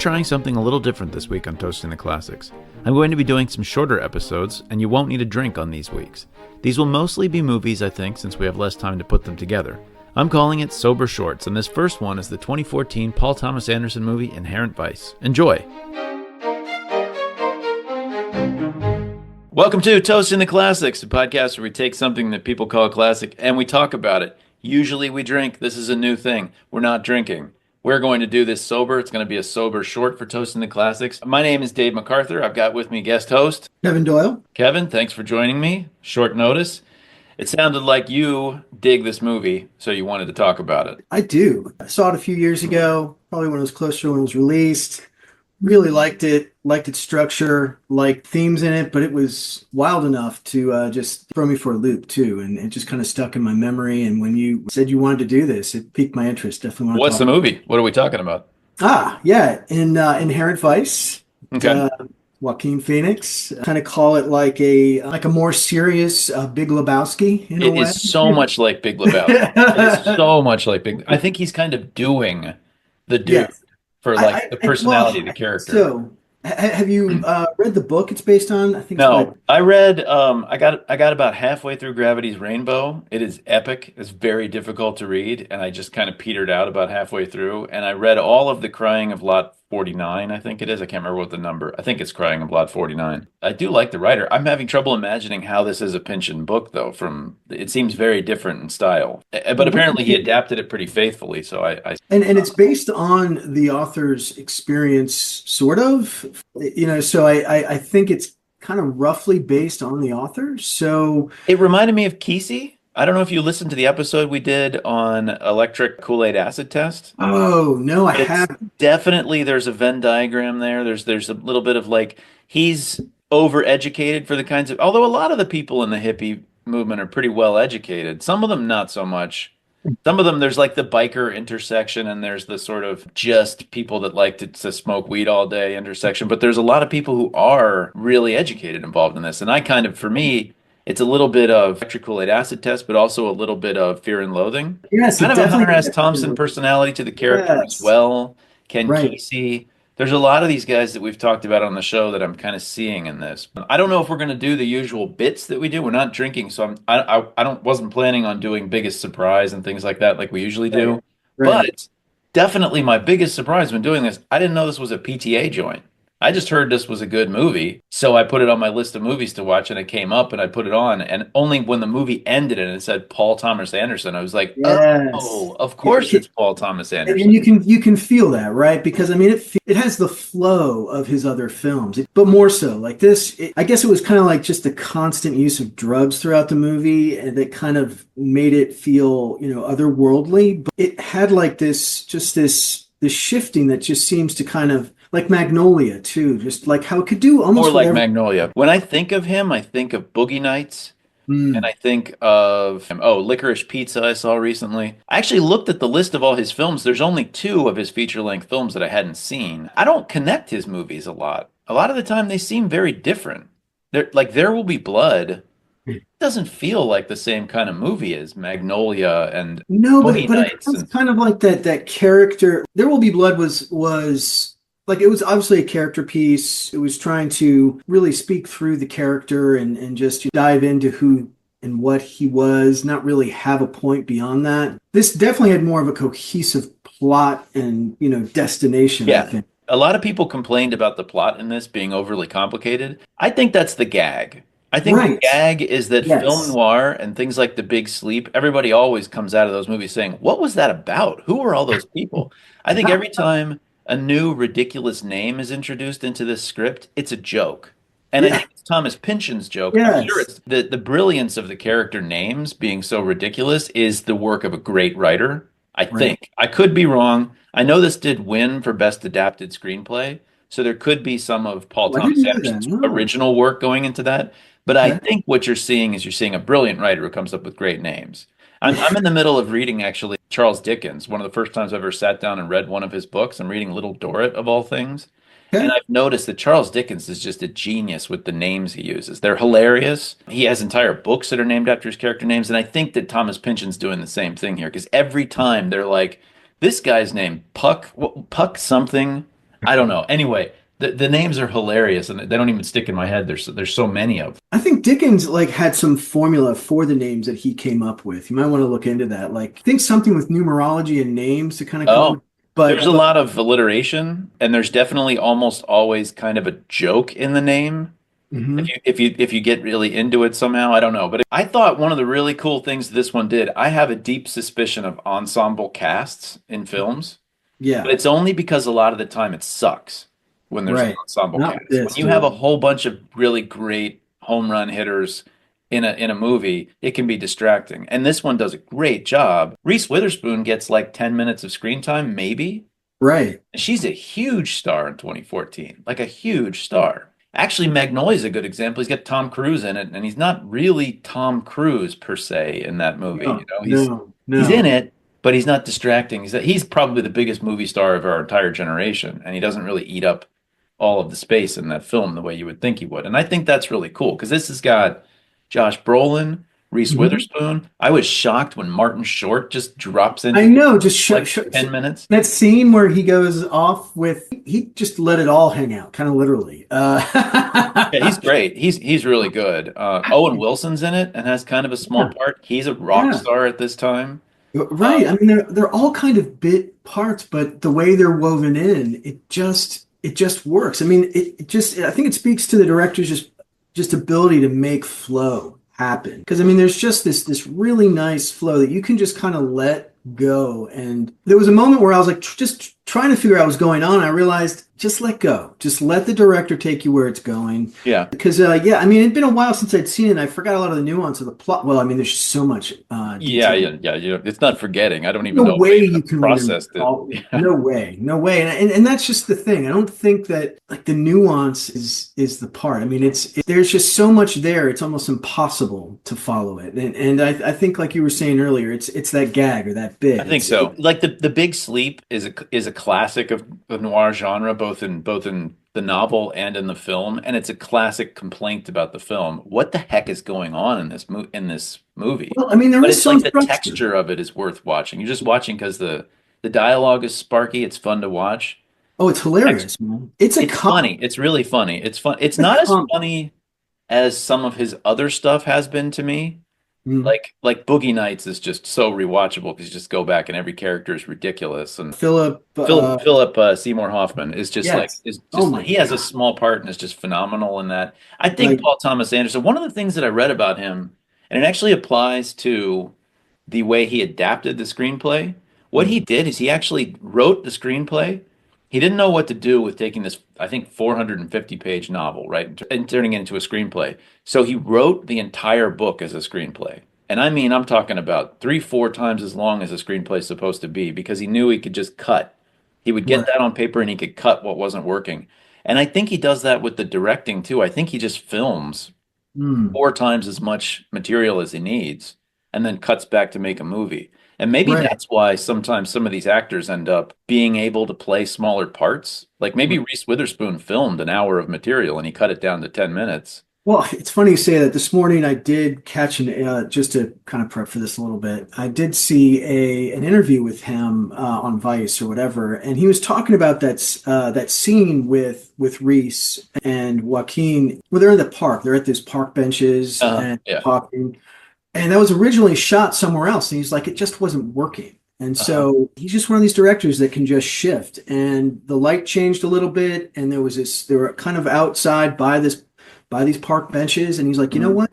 trying something a little different this week on Toasting the Classics. I'm going to be doing some shorter episodes, and you won't need a drink on these weeks. These will mostly be movies, I think, since we have less time to put them together. I'm calling it Sober Shorts, and this first one is the 2014 Paul Thomas Anderson movie Inherent Vice. Enjoy! Welcome to Toasting the Classics, a podcast where we take something that people call a classic and we talk about it. Usually we drink. This is a new thing. We're not drinking. We're going to do this sober. It's going to be a sober short for Toasting the Classics. My name is Dave McArthur. I've got with me guest host Kevin Doyle. Kevin, thanks for joining me. Short notice. It sounded like you dig this movie, so you wanted to talk about it. I do. I saw it a few years ago, probably when it was closer to when it was released. Really liked its structure, liked themes in it, but it was wild enough to just throw me for a loop too. And it just kind of stuck in my memory. And when you said you wanted to do this, it piqued my interest. Definitely want to What's the movie? What are we talking about? Inherent Vice. Okay. Joaquin Phoenix. Kind of call it like a more serious Big Lebowski in a way. It is so much like Big Lebowski. It is so much like Big. I think he's kind of doing the dude. Yes. For like the personality of the character. So, have you read the book it's based on? I think no. I read. I got about halfway through Gravity's Rainbow. It is epic. It's very difficult to read, and I just kind of petered out about halfway through. And I read all of The Crying of Lot 49. I think it is. I can't remember what the number. I think it's Crying of Lot 49. I do like the writer. I'm having trouble imagining how this is a Pynchon book, though. It seems very different in style, but apparently he adapted it pretty faithfully. So and it's based on the author's experience, sort of. So I think it's kind of roughly based on the author. So it reminded me of Kesey. I don't know if you listened to the episode we did on electric Kool-Aid acid test. Oh, no, I haven't. Definitely there's a Venn diagram there. There's a little bit of like, he's overeducated for the kinds of, although a lot of the people in the hippie movement are pretty well educated. Some of them not so much. Some of them, there's like the biker intersection, and there's the sort of just people that like to smoke weed all day intersection. But there's a lot of people who are really educated involved in this. And I kind of, for me, it's a little bit of electric Kool-Aid acid test, but also a little bit of Fear and Loathing. Yes, kind of a Hunter S. Thompson personality to the character as well. Ken Kesey. There's a lot of these guys that we've talked about on the show that I'm kind of seeing in this. I don't know if we're going to do the usual bits that we do. We're not drinking, so I wasn't planning on doing biggest surprise and things like that like we usually do. Right. But definitely my biggest surprise when doing this, I didn't know this was a PTA joint. I just heard this was a good movie, so I put it on my list of movies to watch, and it came up, and I put it on, and only when the movie ended and it said Paul Thomas Anderson, I was like, oh, of course it's Paul Thomas Anderson. And you can feel that, right? Because, I mean, it has the flow of his other films, but more so. Like this, I guess it was kind of like just the constant use of drugs throughout the movie that kind of made it feel, otherworldly. But it had like this shifting that just seems to kind of, like Magnolia, too. Just like how it could do almost more like Magnolia. When I think of him, I think of Boogie Nights. And I think of, Licorice Pizza I saw recently. I actually looked at the list of all his films. There's only 2 of his feature-length films that I hadn't seen. I don't connect his movies a lot. A lot of the time, they seem very different. Like There Will Be Blood. It doesn't feel like the same kind of movie as Magnolia and Boogie Nights. It's kind of like that character. There Will Be Blood was like, it was obviously a character piece. It was trying to really speak through the character and just dive into who and what he was, not really have a point beyond that. This definitely had more of a cohesive plot and, destination. Yeah. I think. A lot of people complained about the plot in this being overly complicated. I think that's the gag. I think the gag is that film noir and things like The Big Sleep, everybody always comes out of those movies saying, what was that about? Who were all those people? I think every time a new ridiculous name is introduced into this script, it's a joke. And I think it's Thomas Pynchon's joke. Yes. I'm sure it's the brilliance of the character names being so ridiculous is the work of a great writer. I think. I could be wrong. I know this did win for Best Adapted Screenplay, so there could be some of Paul Thomas Anderson's original work going into that. But I think what you're seeing is a brilliant writer who comes up with great names. I'm in the middle of reading, actually, Charles Dickens. One of the first times I ever sat down and read one of his books. I'm reading Little Dorrit, of all things. Okay. And I've noticed that Charles Dickens is just a genius with the names he uses. They're hilarious. He has entire books that are named after his character names. And I think that Thomas Pynchon's doing the same thing here. Because every time they're like, this guy's name, Puck something. I don't know. Anyway, the names are hilarious and they don't even stick in my head. There's so many of them. I think Dickens like had some formula for the names that he came up with. You might want to look into that. Like, I think something with numerology and names to kind of come Oh, up. But there's a lot of alliteration, and there's definitely almost always kind of a joke in the name. mhm. If you get really into it somehow, I don't know. But I thought one of the really cool things this one did, I have a deep suspicion of ensemble casts in films, but Yeah, it's only because a lot of the time it sucks when there's an right. ensemble Not with cast. When this, you have a dude. whole bunch of really great home run hitters in a movie, it can be distracting. And this one does a great job. Reese Witherspoon gets like 10 minutes of screen time, maybe. Right. And she's a huge star in 2014, like a huge star. Actually, Magnolia's a good example. He's got Tom Cruise in it, and he's not really Tom Cruise per se in that movie. No, You know, no, he's in no. it, but he's not distracting. He's probably the biggest movie star of our entire generation, and he doesn't really eat up all of the space in that film the way you would think he would. And I think that's really cool because this has got Josh Brolin, Reese Mhm. Witherspoon. I was shocked when Martin Short just drops I into know. Just like 10 minutes. that scene where he goes off with, he just let it all hang out, kind of literally. Yeah, he's great. He's really good. Owen Wilson's in it and has kind of a small Yeah, part. He's a rock yeah. star at this time. Right. I mean, they're all kind of bit parts, but the way they're woven in, it just works. I mean, it just I think it speaks to the director's just ability to make flow happen. Because I mean, there's just this really nice flow that you can just kind of let go. And there was a moment where I was like just trying to figure out what was going on. I realized just let go, just let the director take you where it's going. Yeah. Because yeah, I mean, it'd been a while since I'd seen it. And I forgot a lot of the nuance of the plot. Well, I mean, there's just so much Yeah, detail. yeah, yeah. It's not forgetting. I don't even No know if I way even you can remember processed it. all. Yeah. No way, no way. And that's just the thing. I don't think that like the nuance is the part. I mean, there's just so much there. It's almost impossible to follow it. And I think like you were saying earlier, it's that gag or that I bit. think so. Like the Big Sleep is a classic of the noir genre, both in the novel and in the film, and it's a classic complaint about the film. What the heck is going on in this movie? Well, I mean, there But is it's some like the structure. texture of it is worth watching. You're just watching because the dialogue is sparky. It's fun to watch. Oh, it's Text, hilarious, man. It's a it's comedy. funny. It's really funny. It's fun. It's It's a not as comedy. funny as some of his other stuff has been to me. Mm. Like Boogie Nights is just so rewatchable because you just go back and every character is ridiculous. And Philip. Philip Seymour Hoffman is just like Yes. is Oh just my he has a God. small part and is just phenomenal in that. I think Like. Paul Thomas Anderson, one of the things that I read about him, and it actually applies to the way he adapted the screenplay. What he Mm. did is he actually wrote the screenplay. He didn't know what to do with taking this, I think, 450-page novel, right, and turning it into a screenplay. So he wrote the entire book as a screenplay. And I mean, I'm talking about three, four times as long as a screenplay is supposed to be because he knew he could just cut. He would get Right. that on paper and he could cut what wasn't working. And I think he does that with the directing too. I think he just films Mm. four times as much material as he needs and then cuts back to make a movie. And maybe Right. that's why sometimes some of these actors end up being able to play smaller parts. Like maybe Reese Witherspoon filmed an hour of material and he cut it down to 10 minutes. Well, it's funny you say that. This morning I did catch just to kind of prep for this a little bit. I did see an interview with him on Vice or whatever, and he was talking about that scene with Reese and Joaquin where they're in the park. They're at these park benches and Yeah. talking, and that was originally shot somewhere else. And he's like, it just wasn't working. And Uh-huh. so he's just one of these directors that can just shift. And the light changed a little bit, and they were kind of outside by these park benches, and he's like, you know Mhm. what?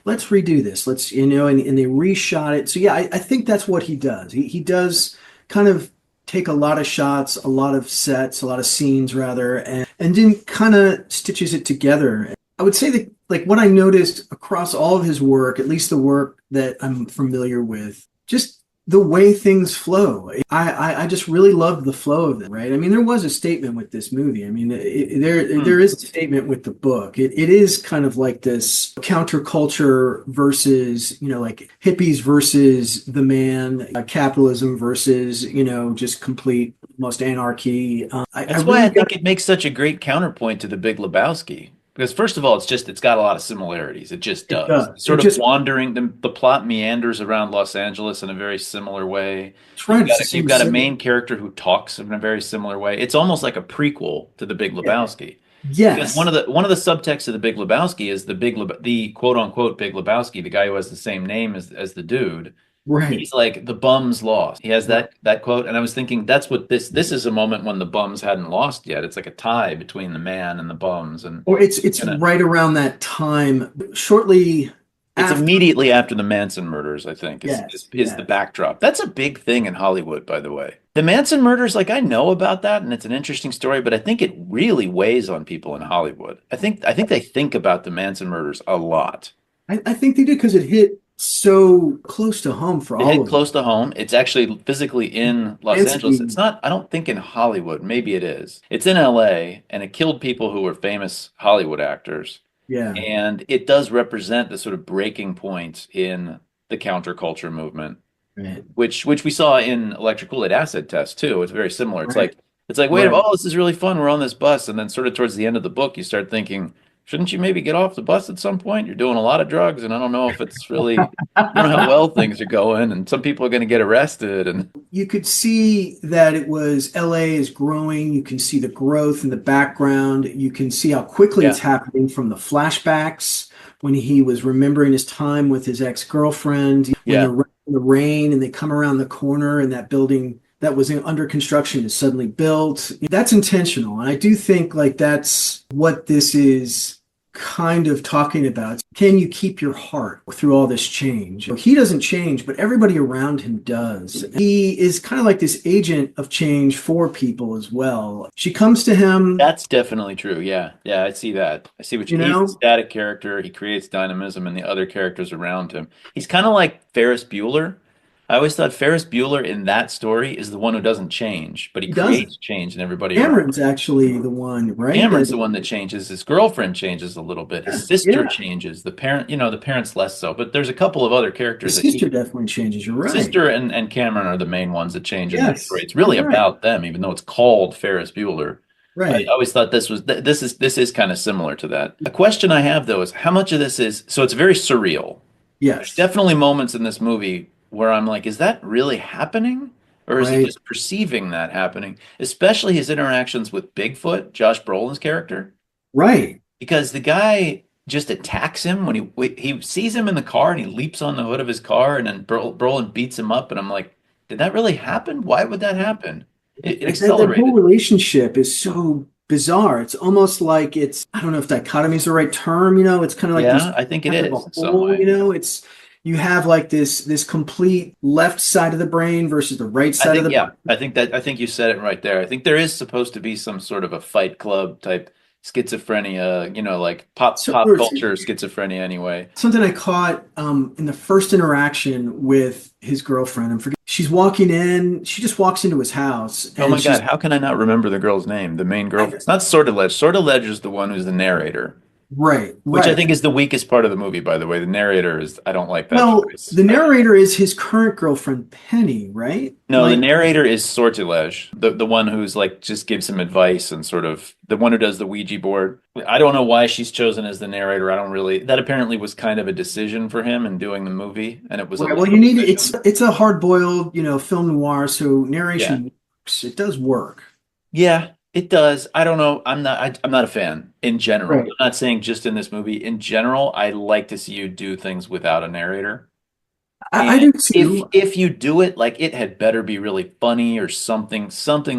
Let's redo this. And they reshot it. So yeah, I think that's what he does. He does kind of take a lot of shots, a lot of sets, a lot of scenes rather, and then kind of stitches it together. I would say that like what I noticed across all of his work, at least the work that I'm familiar with, just the way things flow. I just really loved the flow of it, right? I mean, there was a statement with this movie. I mean, there Hmm. is a statement with the book. It is kind of like this counterculture versus, like hippies versus the man, capitalism versus, just complete most anarchy. I That's why really I got think it makes such a great counterpoint to the Big Lebowski. Because first of all, it's got a lot of similarities. It just It does. does. It Sort of just wandering, the plot meanders around Los Angeles in a very similar way. it's right. It's the You've same got a city. main character who talks in a very similar way. It's almost like a prequel to The Big Yeah. Lebowski. Because Yes. one of the subtexts of The Big Lebowski is the quote unquote Big Lebowski, the guy who has the same name as the dude. Right. He's like the bums lost. He has Right. that quote, and I was thinking that's what this is a moment when the bums hadn't lost yet. It's like a tie between the man and the bums, and Or it's gonna right around that time, shortly it's after. immediately after the Manson murders, I think, Yes. is the Yes. backdrop. That's a big thing in Hollywood, by the way. The Manson murders, like I know about that, and it's an interesting story, but I think it really weighs on people in Hollywood. I think they think about the Manson murders a lot. I think they did because it hit so close to home for It all hit of them. close to home. It's actually physically in Los Angeles. It's Fancy. not, I don't think in Hollywood. Maybe it is. It's in LA, and it killed people who were famous Hollywood actors. Yeah. And it does represent the sort of breaking point in the counterculture movement, Right. which we saw in Electric Kool-Aid Acid Test too. It's very similar. Right. It's like, wait, Right. oh, this is really fun. We're on this bus, and then sort of towards the end of the book, you start thinking, shouldn't you maybe get off the bus at some point? You're doing a lot of drugs, and I don't know if it's really, I don't know how well things are going, and some people are going to get arrested, and You could see that it was LA is growing. You can see the growth in the background. You can see how quickly it's yeah, happening from the flashbacks when he was remembering his time with his ex-girlfriend, when yeah. they're in the rain and they come around the corner and that building that was under construction is suddenly built. That's intentional. And I do think like that's what this is kind of talking about. Can you keep your heart through all this change? He doesn't change, but everybody around him does. He is kind of like this agent of change for people as well. She comes to him, That's definitely true. Yeah. Yeah, I see that. I see what you he's a know, static character. He creates dynamism in the other characters around him. He's kind of like Ferris Bueller. I always thought Ferris Bueller in that story is the one who doesn't change, but he he doesn't. creates change in everybody around. Cameron's actually the one, right? Cameron's That the one that changes. His girlfriend changes a little bit. His yeah, sister changes. The parent, the parents less so, but there's a couple of other the characters that sister definitely changes. You're right. sister and Cameron are the main ones that change in that story. Yes, It's you're really right. about them, even though it's called Ferris Bueller. I Right. always thought this is kind of similar to that. A question I have though is how much of this is so it's very surreal. There's Yes. definitely moments in this movie where I'm like, is that really happening? Or is he Right. just perceiving that happening? Especially his interactions with Bigfoot, Josh Brolin's character, Right. because the guy just attacks him when he sees him in the car and he leaps on the hood of his car and then Brolin beats him up and I'm like, did that really happen? Why would that happen? It That whole accelerated. relationship is so bizarre. It's almost like it's, I don't know if dichotomy is the right term, it's kind of like these Yeah, I think it half of a is in some whole, way. it's you have like this complete left side of the brain versus the right I side of think, the yeah, brain. I think you said it right there. I think there is supposed to be some sort of a Fight Club type schizophrenia, like So pop there's culture schizophrenia anyway. something I caught in the first interaction with his girlfriend. I'm forgetting. She's walking in. She just walks into his house, Oh and my she's God, how can I not remember the girl's name? The main girl. It's not Sortilege. Sortilege is the one who's the narrator, right, which I right. think is the weakest part of the movie, by the way. The narrator is, I don't like that Well, choice. the narrator is his current girlfriend, Penny, right? No, the Like, narrator is Sortilege, the one who's like just gives him advice and sort of the one who does the Ouija board. I don't know why she's chosen as the narrator. I don't really. That apparently was kind of a decision for him in doing the movie, and it was a right. Well, late you need decision. it's a hard boiled, film noir, so Yeah, narration works. It does work. yeah, it does. I don't know. I'm not a fan in general. I'm Right. not saying just in this movie. In general, I like to see you do things without a narrator. I And do too. if you do it, like it had better be really funny or something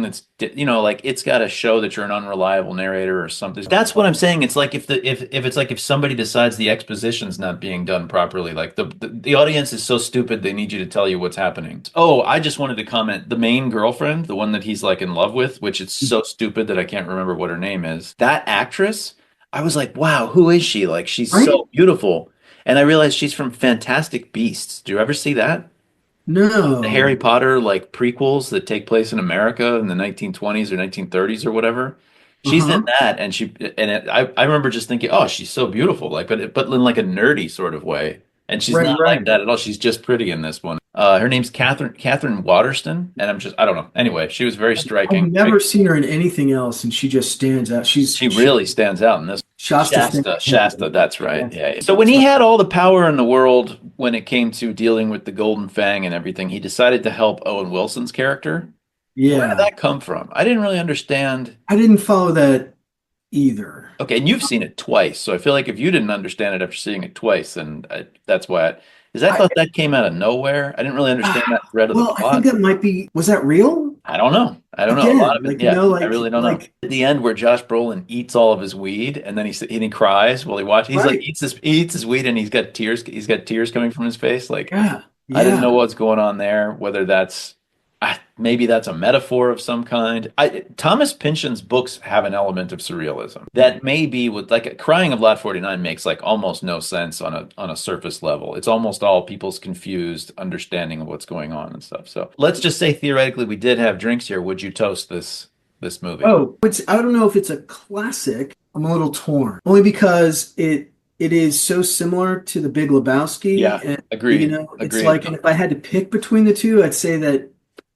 that's like it's got to show that you're an unreliable narrator or something. That's what I'm saying. It's like if it's like if somebody decides the exposition's not being done properly, like the audience is so stupid they need you to tell you what's happening. Oh, I just wanted to comment. The main girlfriend, the one that he's like in love with, which it's so stupid that I can't remember what her name is. That actress, I was like, wow, who is she? Like she's Right? so beautiful. And I realized she's from Fantastic Beasts. Do you ever see that? The Harry No. Potter like prequels that take place in America in the 1920s or 1930s or whatever. She's in Uh-huh. that, and I remember just thinking, oh, she's so beautiful, like but in like a nerdy sort of way. And she's Right, not like right. that at all. She's just pretty in this one. Her name's Catherine Waterston, and I don't know. Anyway, she was very I've striking. never seen her in anything else, and she just stands out. She really stands out in this. Shasta Shasta, that's right. That's, Yeah. So when he had all the power in the world when it came to dealing with the Golden Fang and everything, he decided to help Owen Wilson's character. Where did yeah. that come from? I didn't really understand. I didn't follow that either. Okay, and you've seen it twice, so I feel like if you didn't understand it after seeing it twice, then that's why. Is I I, thought that came out of nowhere. I didn't really understand that thread of the well, I think plot. that might be, was that real? I don't know. I don't know. A lot Again, of it, like, yeah. I like, really don't know. like, At the end, where Josh Brolin eats all of his weed, and then he cries while he watches. He's like right. he eats his weed, and he's got tears. He's got tears coming from his face. Like Yeah. I didn't know Yeah. what's going on there. Whether that's maybe that's a metaphor of some kind. Thomas Pynchon's books have an element of surrealism that may be with like Crying of Lot 49 makes like almost no sense on a surface level. It's almost all people's confused understanding of what's going on and stuff. So let's just say theoretically we did have drinks here. Would you toast this movie? Oh, I don't know if it's a classic. I'm a little torn. Only because it is so similar to The Big Lebowski. Yeah, And, agreed. it's Agreed. like, and if I had to pick between the two, I'd say that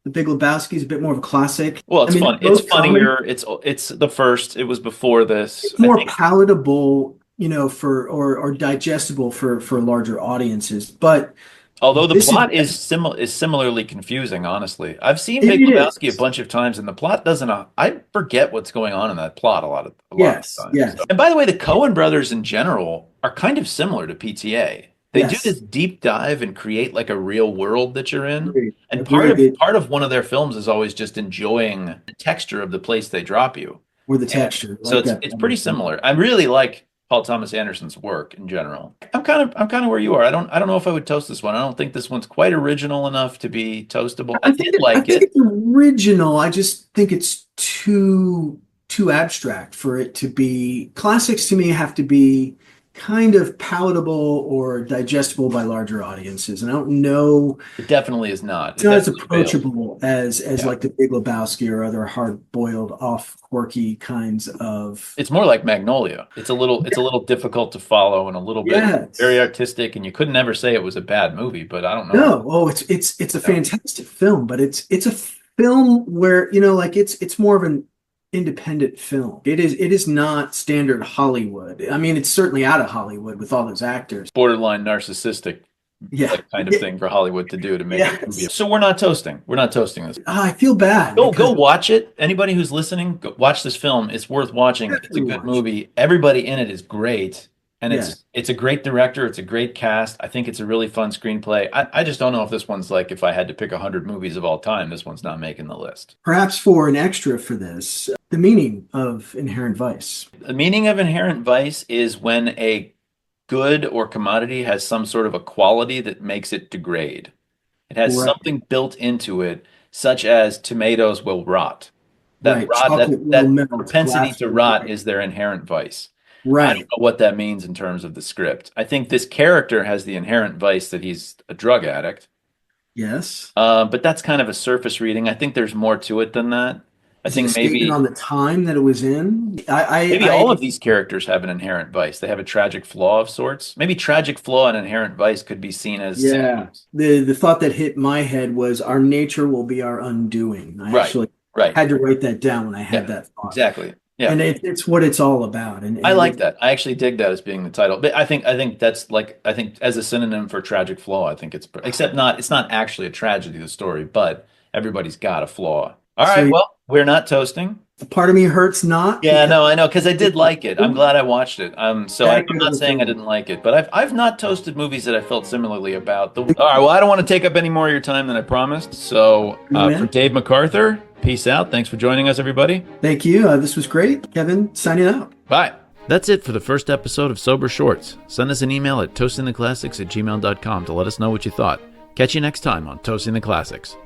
The Big Lebowski is a bit more of a classic. Well, I it's mean, fun. they're It's both comedy. funnier. It's the first. It was before this. It's I more think. palatable, or digestible for larger audiences. But Although the this is plot is similarly confusing, honestly. I've seen Big it Lebowski a is. bunch of times, and the plot doesn't. I forget what's going on in that plot a lot of the Yes, time. yes, And by the way, the Coen brothers in general are kind of similar to PTA. They do yes. this deep dive and create like a real world that you're in. Agreed. And Agreed. part of one of their films is always just enjoying the texture of the place they drop you. Or the And texture, so like that. it's pretty similar. I really like Paul Thomas Anderson's work in general. I'm kind of where you are. I don't know if I would toast this one. I don't think this one's quite original enough to be toastable. I did I like think it. it's original. I just think it's too abstract for it to be. Classics to me have to be kind of palatable or digestible by larger audiences. And I don't know, It definitely is not. it's It not as definitely fails. approachable as Yeah. like the Big Lebowski or other hard-boiled, off quirky kinds of. It's more like Magnolia. It's a little difficult to follow and a little bit very Yes. artistic, and you could never say it was a bad movie, but I don't know. No, oh, it's a Yeah. fantastic film, but it's a film where, like it's more of an independent film. It is not standard Hollywood. I mean, it's certainly out of Hollywood with all those actors. Borderline narcissistic Yeah. like kind of Yeah. thing for Hollywood to do to make a movie. Yes. So we're not toasting. We're not toasting this. I feel bad Go because watch it. Anybody who's listening, go watch this film. It's worth watching. I It's a definitely good watch. movie. Everybody in it is great. And Yeah. it's a great director. It's a great cast. I think it's a really fun screenplay. I just don't know if this one's like if I had to pick 100 movies of all time, this one's not making the list. Perhaps for an extra for this, the meaning of Inherent Vice. The meaning of inherent vice is when a good or commodity has some sort of a quality that makes it degrade. It has Right, something built into it, such as tomatoes will rot. That right. rot, Chocolate will that melt, propensity glass to will rot break. is their inherent vice. I don't Right. know what that means in terms of the script. I think this character has the inherent vice that he's a drug addict, Yes. but that's kind of a surface reading. I think there's more to it than that. I Is it a think statement maybe on the time that it was in? maybe all of these characters have an inherent vice. They have a tragic flaw of sorts. Maybe tragic flaw and inherent vice could be seen as Yeah. synonyms. The thought that hit my head was our nature will be our undoing. I Right, actually right. had to write that down when I had Yeah, that thought. exactly. Yeah. And it's what it's all about. I like that. I actually dig that as being the title. But I think that's like I think as a synonym for tragic flaw, I think it's not actually a tragedy, the story, but everybody's got a flaw. All right, So well, we're not toasting. a part of me hurts not Yeah, because no, I know, because I did like it. I'm glad I watched it. So I'm actors of not the saying I film. didn't like it, but I've not toasted movies that I felt similarly about. All right, well, I don't want to take up any more of your time than I promised. So for Man, Dave McArthur, peace out. Thanks for joining us, everybody. thank you. This was great. Kevin, signing out. Bye. That's it for the first episode of Sober Shorts. Send us an email at toastingtheclassics@gmail.com to let us know what you thought. Catch you next time on Toasting the Classics.